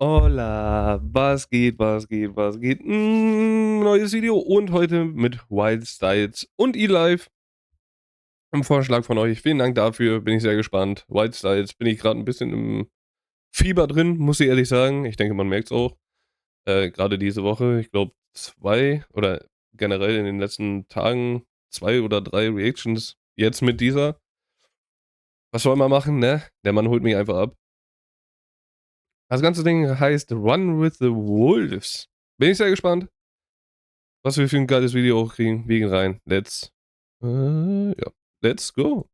Hola, was geht, was geht, was geht? Neues Video und heute mit Wild Styles und E-Live. Im Vorschlag von euch. Vielen Dank dafür, bin ich sehr gespannt. Wild Styles bin ich gerade ein bisschen im Fieber drin, muss ich ehrlich sagen. Ich denke, man merkt es auch. Gerade diese Woche, ich glaube, zwei oder generell in den letzten Tagen zwei oder drei Reactions. Jetzt mit dieser. Was soll man machen, ne? Der Mann holt mich einfach ab. Das ganze Ding heißt Run with the Wolves. Bin ich sehr gespannt, was wir für ein geiles Video auch kriegen. Wir gehen rein. Ja, let's go.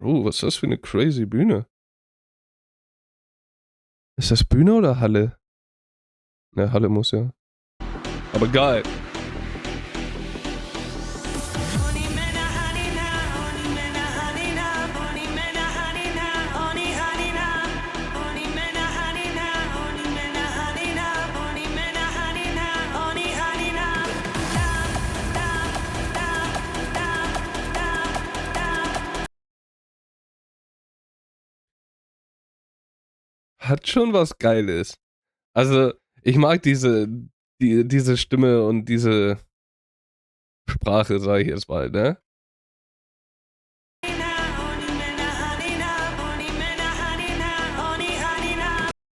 Oh, was ist das für eine crazy Bühne? Ist das Bühne oder Halle? Ne, Halle muss ja. Aber geil. Hat schon was Geiles. Also, ich mag diese Stimme und diese Sprache, sage ich jetzt mal, ne?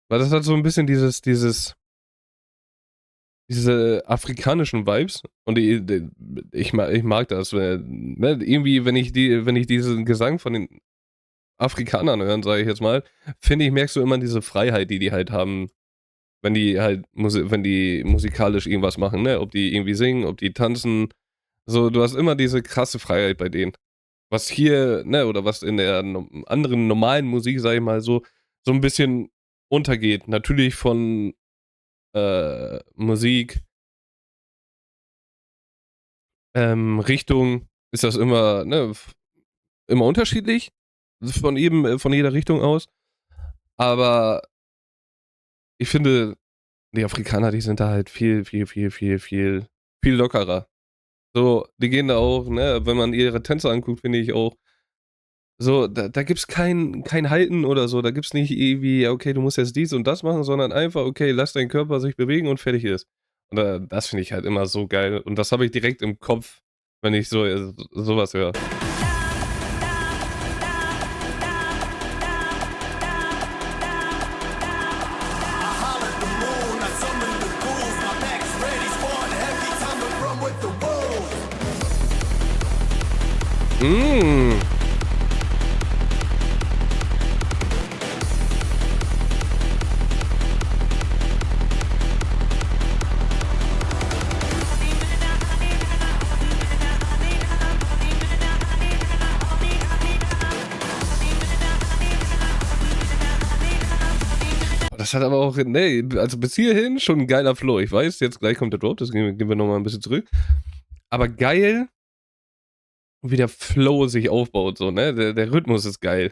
Weil das hat so ein bisschen diese afrikanischen Vibes und ich mag das. Ne? Irgendwie, wenn ich diesen Gesang von den Afrikanern hören, sage ich jetzt mal, finde ich, merkst du immer diese Freiheit, die halt haben, wenn die musikalisch irgendwas machen, ne? Ob die irgendwie singen, ob die tanzen. So, du hast immer diese krasse Freiheit bei denen. Was hier, ne, oder was in der anderen normalen Musik, sage ich mal, so ein bisschen untergeht. Natürlich von Musik, Richtung ist das immer, ne, immer unterschiedlich. Von jeder Richtung aus. Aber ich finde, die Afrikaner, die sind da halt viel lockerer. So, die gehen da auch, ne, wenn man ihre Tänze anguckt, finde ich auch, so, da gibt's kein Halten oder so. Da gibt's nicht irgendwie, okay, du musst jetzt dies und das machen, sondern einfach, okay, lass deinen Körper sich bewegen und fertig ist. Und das finde ich halt immer so geil. Und das habe ich direkt im Kopf, wenn ich sowas höre. Mm. Das hat aber auch, ne, also bis hierhin schon ein geiler Flow. Ich weiß, jetzt gleich kommt der Drop, deswegen gehen wir nochmal ein bisschen zurück. Aber geil, wie der Flow sich aufbaut, so, ne? Der Rhythmus ist geil.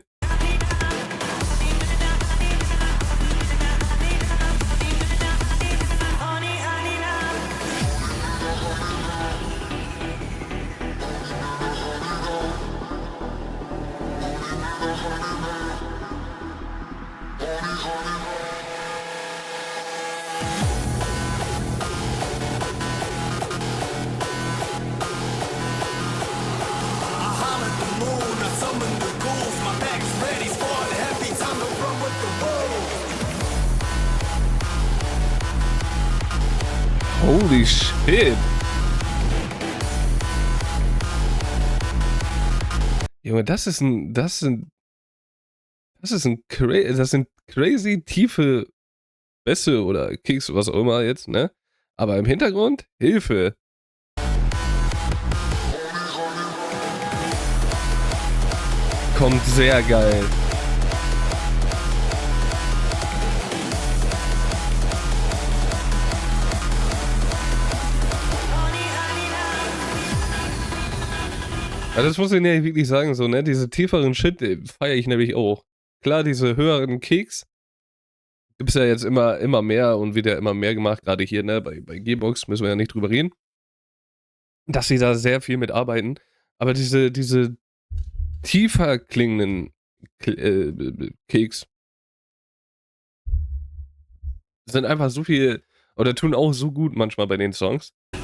Holy shit. Junge, das sind crazy tiefe Bässe oder Kicks, was auch immer jetzt, ne? Aber im Hintergrund, Hilfe. Kommt sehr geil. Also das muss ich ja wirklich sagen, so, ne? Diese tieferen Shit feiere ich nämlich auch. Klar, diese höheren Kicks gibt es ja jetzt immer mehr und wird ja immer mehr gemacht, gerade hier, ne? Bei Gearbox müssen wir ja nicht drüber reden, dass sie da sehr viel mit arbeiten. Aber diese tiefer klingenden Kicks sind einfach so viel oder tun auch so gut manchmal bei den Songs. The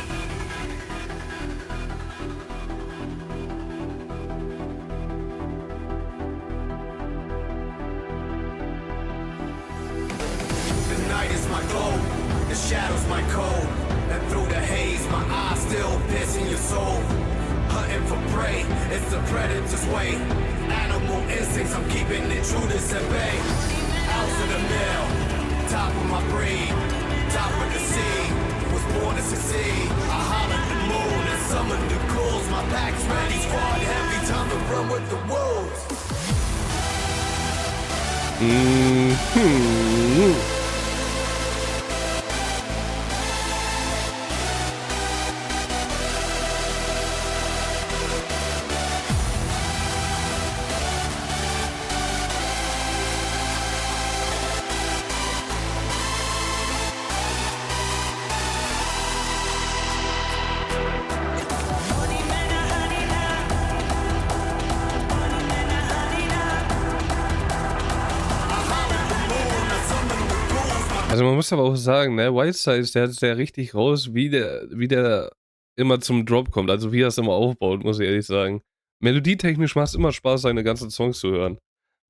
night is my goal, the shadows my code, and through the haze my eyes still piercing your soul. Hunting for prey, it's the predator's way. Animal instincts, I'm keeping intruders at bay. Out to the mill, top of my breed, top of the sea. Was born to succeed. I hollered the moon and summoned the ghouls. My pack's ready, squad heavy, time to run with the wolves. Also, man muss aber auch sagen, ne, Whiteside, der hat's ja richtig raus, wie der immer zum Drop kommt, also wie er's immer aufbaut, muss ich ehrlich sagen. Melodietechnisch macht's immer Spaß, seine ganzen Songs zu hören.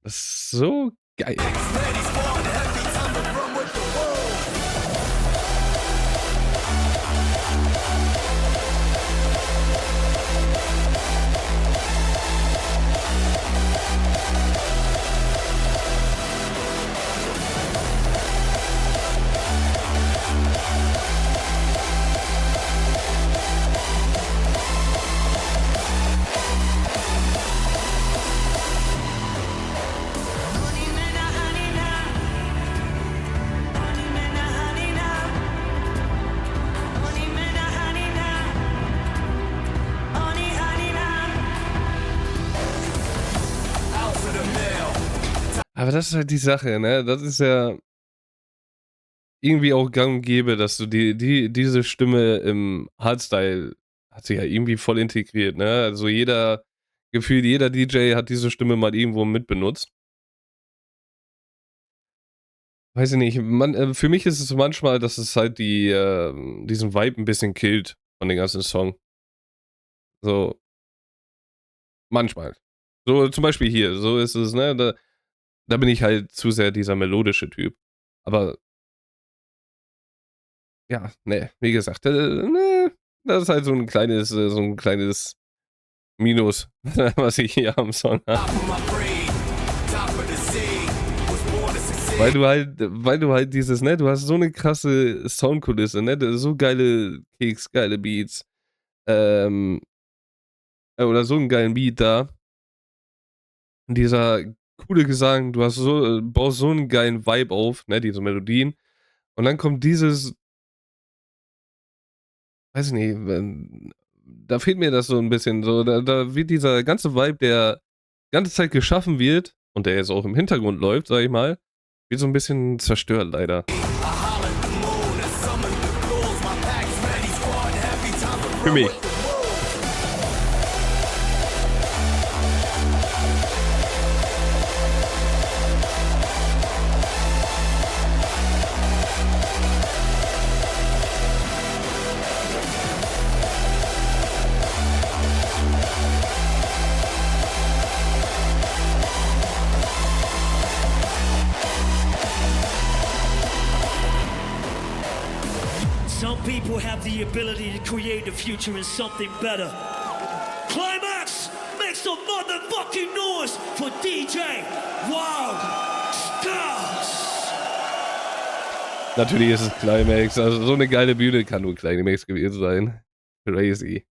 Das ist so geil. Ready, squad heavy, time to run with the wolves. Out to the mill. Aber das ist halt die Sache, ne? Das ist ja irgendwie auch gang und gäbe, dass du diese Stimme im Hardstyle hat sich ja irgendwie voll integriert, ne? Also gefühlt jeder DJ hat diese Stimme mal irgendwo mitbenutzt. Weiß ich nicht, für mich ist es manchmal, dass es halt diesen Vibe ein bisschen killt von den ganzen Song. So, manchmal. So zum Beispiel hier, so ist es, ne? Da bin ich halt zu sehr dieser melodische Typ. Aber ja, ne, wie gesagt, ne, das ist halt so ein kleines Minus, was ich hier am Song habe. Top of my breed, top of the sea. Was born to succeed. Weil du halt dieses, ne, du hast so eine krasse Soundkulisse, ne, so geile Kicks, geile Beats, ähm, oder so einen geilen Beat da. Und dieser coole Gesang, du hast baust so einen geilen Vibe auf, ne, diese Melodien. Und dann kommt dieses, weiß ich nicht, da fehlt mir das so ein bisschen so, da wird dieser ganze Vibe, der ganze Zeit geschaffen wird und der jetzt auch im Hintergrund läuft, sage ich mal, wird so ein bisschen zerstört leider. I hollered the moon and summoned the ghouls. My pack's ready, squad heavy, time to Für run mich. with the wolves. Some people have the ability to create the future in something better. Climax, make some motherfucking noise for DJ Wild Stars. Natürlich ist es Climax, also so eine geile Bühne kann nur Climax gewesen sein. Crazy.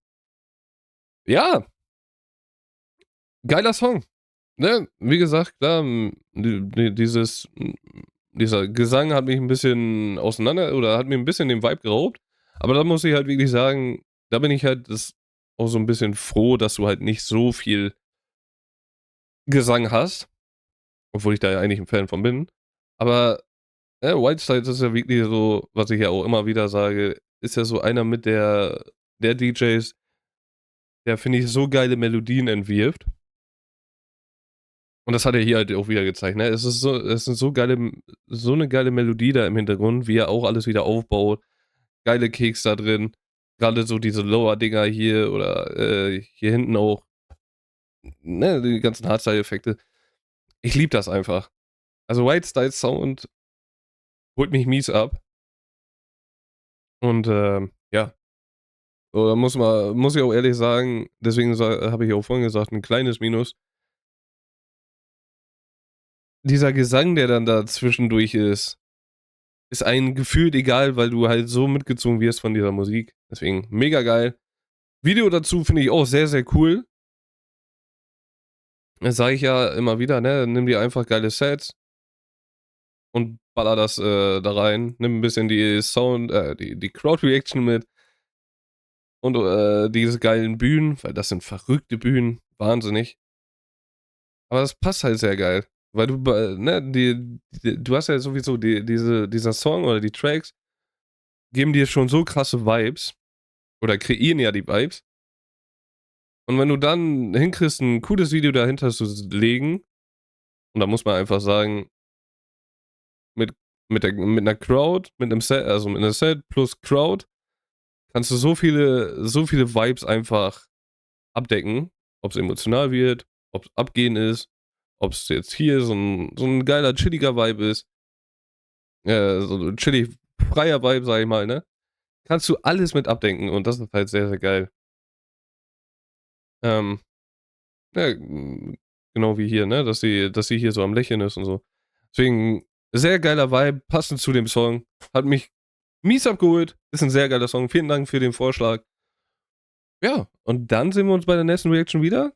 Ja, geiler Song. Ne, wie gesagt, klar, dieser Gesang hat mich ein bisschen hat mir ein bisschen den Vibe geraubt. Aber da muss ich halt wirklich sagen, da bin ich halt auch so ein bisschen froh, dass du halt nicht so viel Gesang hast, obwohl ich da ja eigentlich ein Fan von bin. Aber, Whiteside ist ja wirklich so, was ich ja auch immer wieder sage, ist ja so einer mit der DJs, der, finde ich, so geile Melodien entwirft. Und das hat er hier halt auch wieder gezeigt, ne? Es ist so eine geile Melodie da im Hintergrund, wie er auch alles wieder aufbaut. Geile Kicks da drin. Gerade so diese Lower-Dinger hier oder hier hinten auch, ne, die ganzen Hardstyle-Effekte. Ich liebe das einfach. Also White Style Sound holt mich mies ab. Und ja, so, da muss ich auch ehrlich sagen, deswegen habe ich auch vorhin gesagt, ein kleines Minus. Dieser Gesang, der dann da zwischendurch ist einem gefühlt egal, weil du halt so mitgezogen wirst von dieser Musik. Deswegen mega geil. Video dazu finde ich auch sehr, sehr cool. Das sage ich ja immer wieder, ne? Nimm dir einfach geile Sets und baller das da rein. Nimm ein bisschen die die Crowd-Reaction mit und diese geilen Bühnen, weil das sind verrückte Bühnen. Wahnsinnig. Aber das passt halt sehr geil. Weil du, ne, du hast ja sowieso dieser Song oder die Tracks geben dir schon so krasse Vibes oder kreieren ja die Vibes. Und wenn du dann hinkriegst, ein cooles Video dahinter zu legen, und da muss man einfach sagen, mit, mit einer Crowd, mit einem Set, also mit einer Set plus Crowd, kannst du so viele Vibes einfach abdecken. Ob es emotional wird, ob es abgehen ist, ob es jetzt hier so ein geiler, chilliger Vibe ist, so ein chillig freier Vibe, sag ich mal, ne? Kannst du alles mit abdenken und das ist halt sehr, sehr geil. Ähm, ja, genau wie hier, ne? Dass sie hier so am Lächeln ist und so. Deswegen, sehr geiler Vibe, passend zu dem Song. Hat mich mies abgeholt. Ist ein sehr geiler Song. Vielen Dank für den Vorschlag. Ja, und dann sehen wir uns bei der nächsten Reaction wieder.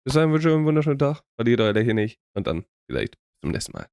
Bis dahin wünsche ich euch einen wunderschönen Tag. Verliert euer Lächeln nicht. Und dann vielleicht zum nächsten Mal.